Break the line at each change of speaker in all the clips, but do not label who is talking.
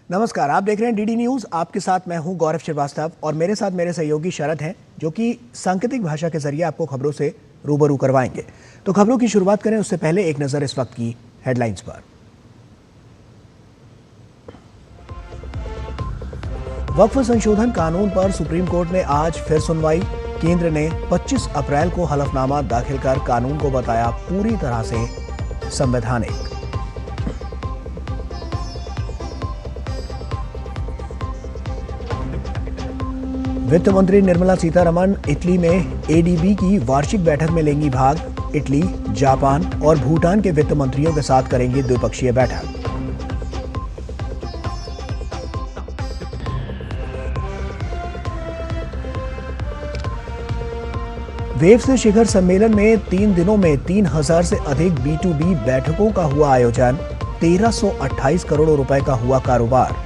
नमस्कार, आप देख रहे हैं डीडी न्यूज। आपके साथ मैं हूं गौरव श्रीवास्तव और मेरे साथ मेरे सहयोगी शरद हैं, जो कि सांकेतिक भाषा के जरिए आपको खबरों से रूबरू करवाएंगे। तो खबरों की शुरुआत करें उससे पहले एक नजर इस वक्त की हेडलाइंस पर। वक्फ संशोधन कानून पर सुप्रीम कोर्ट में आज फिर सुनवाई। केंद्र ने 25 अप्रैल को हलफनामा दाखिल कर कानून को बताया पूरी तरह से संवैधानिक। वित्त मंत्री निर्मला सीतारमण इटली में एडीबी की वार्षिक बैठक में लेंगी भाग। इटली, जापान और भूटान के वित्त मंत्रियों के साथ करेंगी द्विपक्षीय बैठक। वेव्स शिखर सम्मेलन में 3 दिनों में 3000 से अधिक B2B बैठकों का हुआ आयोजन। 1328 करोड़ रुपए का हुआ कारोबार।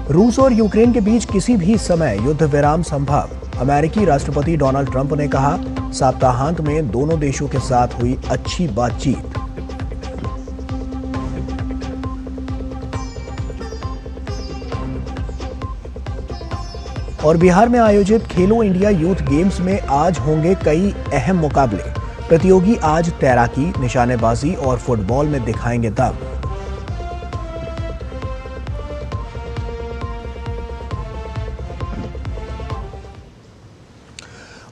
रूस और यूक्रेन के बीच किसी भी समय युद्ध विराम संभव। अमेरिकी राष्ट्रपति डोनाल्ड ट्रंप ने कहा, सप्ताहांत में दोनों देशों के साथ हुई अच्छी बातचीत। और बिहार में आयोजित खेलो इंडिया यूथ गेम्स में आज होंगे कई अहम मुकाबले। प्रतियोगी आज तैराकी, निशानेबाजी और फुटबॉल में दिखाएंगे दम।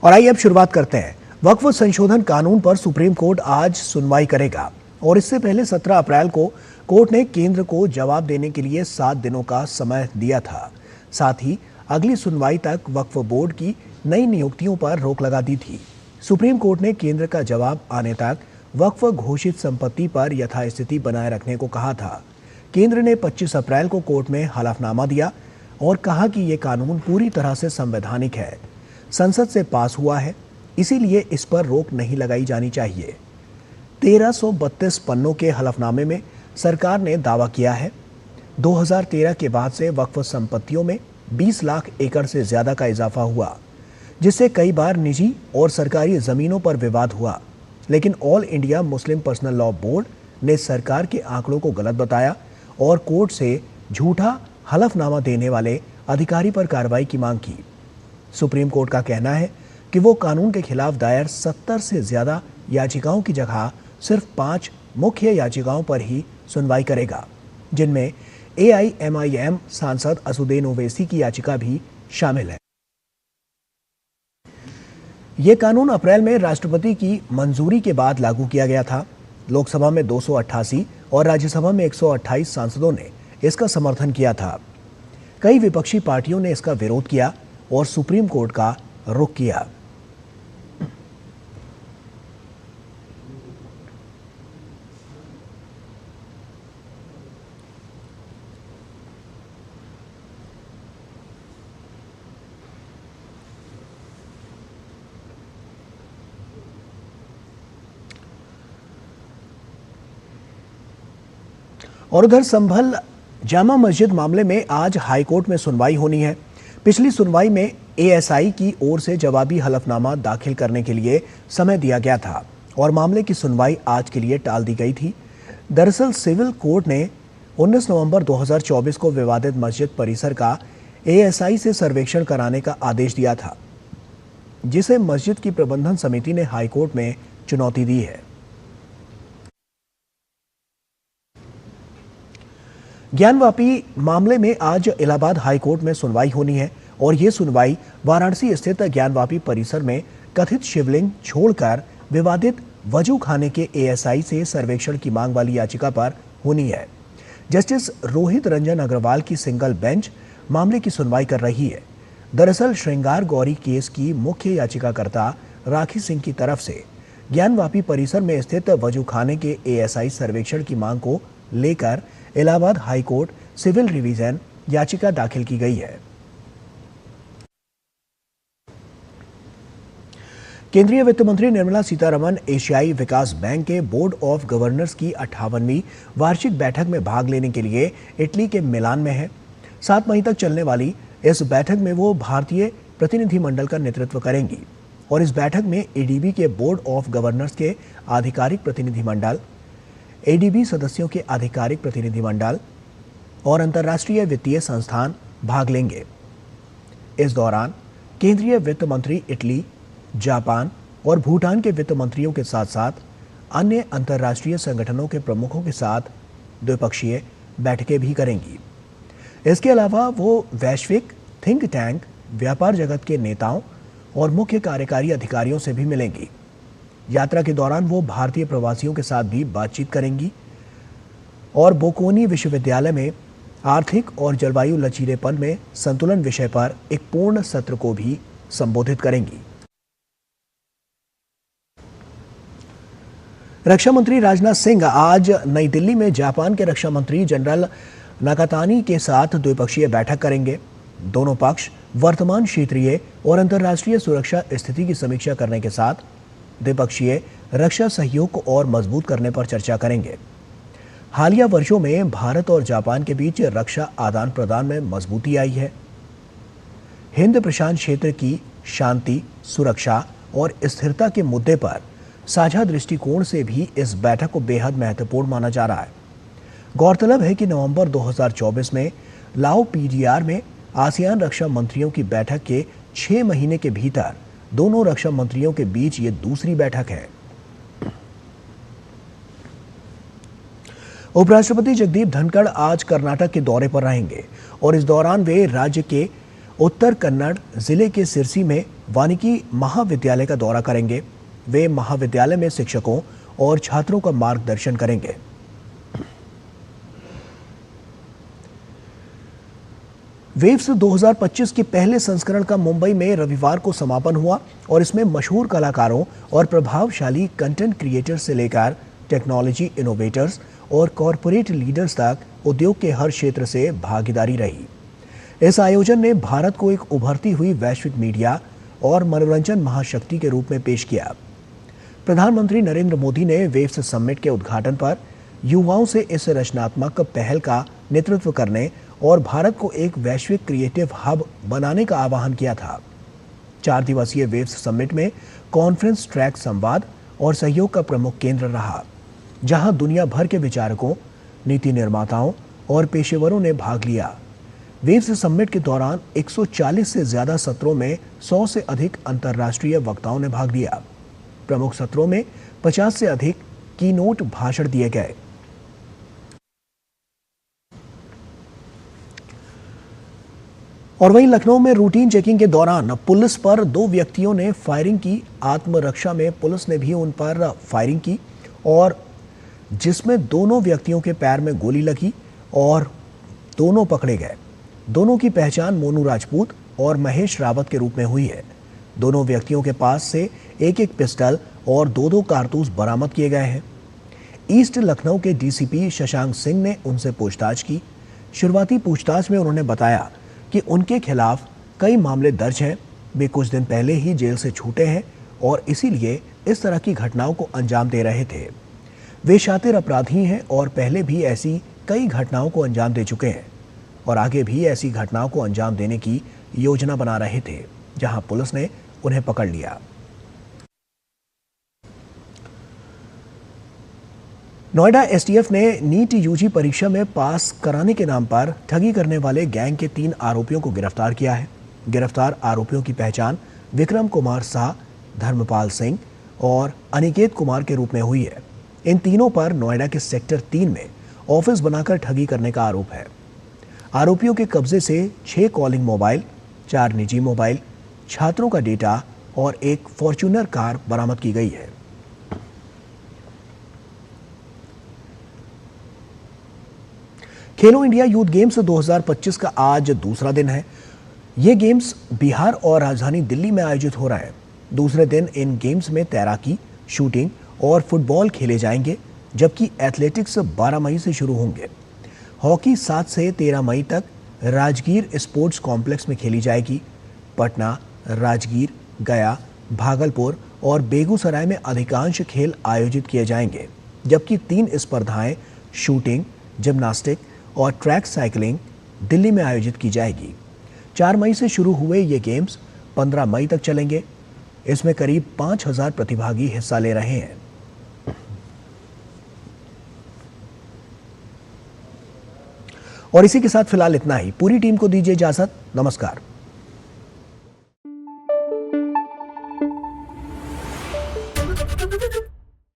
और आइए अब शुरुआत करते हैं। वक्फ संशोधन कानून पर सुप्रीम कोर्ट आज सुनवाई करेगा और इससे पहले 17 अप्रैल को कोर्ट ने केंद्र को जवाब देने के लिए 7 दिनों का समय दिया था। साथ ही अगली सुनवाई तक वक्फ बोर्ड की नई नियुक्तियों पर रोक लगा दी थी। सुप्रीम कोर्ट ने केंद्र का जवाब आने तक वक्फ घोषित संपत्ति पर यथास्थिति बनाए रखने को कहा था। केंद्र ने 25 अप्रैल को कोर्ट में हलफनामा दिया और कहा कि ये कानून पूरी तरह से संवैधानिक है, संसद से पास हुआ है, इसीलिए इस पर रोक नहीं लगाई जानी चाहिए। 1332 पन्नों के हलफनामे में सरकार ने दावा किया है 2013 के बाद से वक्फ संपत्तियों में 20 लाख एकड़ से ज्यादा का इजाफा हुआ, जिससे कई बार निजी और सरकारी जमीनों पर विवाद हुआ। लेकिन all India Muslim personal law board ने सरकार के आंकड़ों को गलत बताया और कोर्ट से झूठा हलफनामा देने वाले अधिकारी पर कार्रवाई की मांग की। सुप्रीम कोर्ट का कहना है कि वो कानून के खिलाफ दायर 70 से ज्यादा याचिकाओं की जगह सिर्फ 5 मुख्य याचिकाओं पर ही सुनवाई करेगा, जिनमें AIMIM सांसद असुद्दीन ओवैसी की याचिका भी शामिल है। यह कानून अप्रैल में राष्ट्रपति की मंजूरी के बाद लागू किया गया था। लोकसभा में 288 और राज्यसभा में 128 सांसदों ने इसका समर्थन किया था। कई विपक्षी पार्टियों ने इसका विरोध किया और सुप्रीम कोर्ट का रुख किया। और उधर संभल जामा मस्जिद मामले में आज हाईकोर्ट में सुनवाई होनी है। पिछली सुनवाई में ASI की ओर से जवाबी हलफनामा दाखिल करने के लिए समय दिया गया था और मामले की सुनवाई आज के लिए टाल दी गई थी। दरअसल सिविल कोर्ट ने 19 नवंबर 2024 को विवादित मस्जिद परिसर का ASI से सर्वेक्षण कराने का आदेश दिया था, जिसे मस्जिद की प्रबंधन समिति ने हाईकोर्ट में चुनौती दी है। ज्ञानवापी मामले में आज इलाहाबाद हाईकोर्ट में सुनवाई होनी है और ये सुनवाई वाराणसी स्थित ज्ञानवापी परिसर में कथित शिवलिंग छोड़कर विवादित वजू खाने के ASI से सर्वेक्षण की मांग वाली याचिका पर होनी है। जस्टिस रोहित रंजन अग्रवाल की सिंगल बेंच मामले की सुनवाई कर रही है। दरअसल श्रृंगार गौरी केस की मुख्य याचिकाकर्ता राखी सिंह की तरफ से ज्ञानवापी परिसर में स्थित वजू खाने के ASI सर्वेक्षण की मांग को लेकर इलाहाबाद हाईकोर्ट सिविल रिवीजन याचिका दाखिल की गई है। केंद्रीय वित्त मंत्री निर्मला सीतारमण एशियाई विकास बैंक के बोर्ड ऑफ गवर्नर्स की 58वीं वार्षिक बैठक में भाग लेने के लिए इटली के मिलान में है। 7 मई तक चलने वाली इस बैठक में वो भारतीय प्रतिनिधिमंडल का नेतृत्व करेंगी। और इस बैठक में एडीबी के बोर्ड ऑफ गवर्नर्स के आधिकारिक प्रतिनिधिमंडल, एडीबी सदस्यों के आधिकारिक प्रतिनिधिमंडल और अंतर्राष्ट्रीय वित्तीय संस्थान भाग लेंगे। इस दौरान केंद्रीय वित्त मंत्री इटली, जापान और भूटान के वित्त मंत्रियों के साथ साथ अन्य अंतर्राष्ट्रीय संगठनों के प्रमुखों के साथ द्विपक्षीय बैठकें भी करेंगी। इसके अलावा वो वैश्विक थिंक टैंक, व्यापार जगत के नेताओं और मुख्य कार्यकारी अधिकारियों से भी मिलेंगी। यात्रा के दौरान वो भारतीय प्रवासियों के साथ भी बातचीत करेंगी और बोकोनी विश्वविद्यालय में आर्थिक और जलवायु लचीलेपन में संतुलन विषय पर एक पूर्ण सत्र को भी संबोधित करेंगी। रक्षा मंत्री राजनाथ सिंह आज नई दिल्ली में जापान के रक्षा मंत्री जनरल नाकातानी के साथ द्विपक्षीय बैठक करेंगे। दोनों पक्ष वर्तमान क्षेत्रीय और अंतर्राष्ट्रीय सुरक्षा स्थिति की समीक्षा करने के साथ द्विपक्षीय रक्षा सहयोग को और मजबूत करने पर चर्चा करेंगे। हालिया वर्षों में भारत और जापान के बीच रक्षा आदान प्रदान में मजबूती आई है। हिंद प्रशांत क्षेत्र की शांति, सुरक्षा और स्थिरता के मुद्दे पर साझा दृष्टिकोण से भी इस बैठक को बेहद महत्वपूर्ण माना जा रहा है। गौरतलब है कि नवंबर 2024 में लाओ पीडीआर में आसियान रक्षा मंत्रियों की बैठक के 6 महीने के भीतर दोनों रक्षा मंत्रियों के बीच ये दूसरी बैठक है। उपराष्ट्रपति जगदीप धनखड़ आज कर्नाटक के दौरे पर रहेंगे और इस दौरान वे राज्य के उत्तर कन्नड़ जिले के सिरसी में वानिकी महाविद्यालय का दौरा करेंगे। वे महाविद्यालय में शिक्षकों और छात्रों का मार्गदर्शन करेंगे। वेव्स 2025 के पहले संस्करण का मुंबई में रविवार को समापन हुआ और इसमें मशहूर कलाकारों और प्रभावशाली कंटेंट क्रिएटर्स से लेकर टेक्नोलॉजी इनोवेटर्स और कॉरपोरेट लीडर्स तक उद्योग के हर क्षेत्र से भागीदारी रही। इस आयोजन ने भारत को एक उभरती हुई वैश्विक मीडिया और मनोरंजन महाशक्ति के रूप में पेश किया। प्रधानमंत्री नरेंद्र मोदी ने वेव्स समिट के उद्घाटन पर युवाओं से इस रचनात्मक पहल का नेतृत्व करने और भारत को एक वैश्विक क्रिएटिव हब बनाने का आह्वान किया था। 4 दिवसीय वेव्स समिट में कॉन्फ्रेंस ट्रैक संवाद और सहयोग का प्रमुख केंद्र रहा, जहां दुनिया भर के विचारकों, नीति निर्माताओं और पेशेवरों ने भाग लिया। वेव्स समिट के दौरान 140 से ज्यादा सत्रों में 100 से अधिक अंतर्राष्ट्रीय वक्ताओं ने भाग लिया। प्रमुख सत्रों में 50 से अधिक कीनोट भाषण दिए गए। और वहीं लखनऊ में रूटीन चेकिंग के दौरान पुलिस पर 2 व्यक्तियों ने फायरिंग की। आत्मरक्षा में पुलिस ने भी उन पर फायरिंग की और जिसमें दोनों व्यक्तियों के पैर में गोली लगी और दोनों पकड़े गए। दोनों की पहचान मोनू राजपूत और महेश रावत के रूप में हुई है। दोनों व्यक्तियों के पास से एक पिस्टल और 2 कारतूस बरामद किए गए हैं। ईस्ट लखनऊ के डीसीपी शशांक सिंह ने उनसे पूछताछ की। शुरुआती पूछताछ में उन्होंने बताया कि उनके खिलाफ कई मामले दर्ज हैं। वे कुछ दिन पहले ही जेल से छूटे हैं और इसीलिए इस तरह की घटनाओं को अंजाम दे रहे थे। वे शातिर अपराधी हैं और पहले भी ऐसी कई घटनाओं को अंजाम दे चुके हैं और आगे भी ऐसी घटनाओं को अंजाम देने की योजना बना रहे थे, जहां पुलिस ने उन्हें पकड़ लिया। नोएडा एसटीएफ ने नीट यूजी परीक्षा में पास कराने के नाम पर ठगी करने वाले गैंग के 3 आरोपियों को गिरफ्तार किया है। गिरफ्तार आरोपियों की पहचान विक्रम कुमार शाह, धर्मपाल सिंह और अनिकेत कुमार के रूप में हुई है। इन तीनों पर नोएडा के सेक्टर 3 में ऑफिस बनाकर ठगी करने का आरोप है। आरोपियों के कब्जे से 6 कॉलिंग मोबाइल, 4 निजी मोबाइल, छात्रों का डेटा और एक फॉर्च्यूनर कार बरामद की गई है। खेलो इंडिया यूथ गेम्स 2025 का आज दूसरा दिन है। ये गेम्स बिहार और राजधानी दिल्ली में आयोजित हो रहे हैं। दूसरे दिन इन गेम्स में तैराकी, शूटिंग और फुटबॉल खेले जाएंगे, जबकि एथलेटिक्स 12 मई से शुरू होंगे। हॉकी 7 से 13 मई तक राजगीर स्पोर्ट्स कॉम्प्लेक्स में खेली जाएगी। पटना, राजगीर, गया, भागलपुर और बेगूसराय में अधिकांश खेल आयोजित किए जाएंगे, जबकि 3 स्पर्धाएं शूटिंग, जिम्नास्टिक और ट्रैक साइकिलिंग दिल्ली में आयोजित की जाएगी। 4 मई से शुरू हुए ये गेम्स 15 मई तक चलेंगे। इसमें करीब 5,000 प्रतिभागी हिस्सा ले रहे हैं। और इसी के साथ फिलहाल इतना ही। पूरी टीम को दीजिए इजाजत। नमस्कार।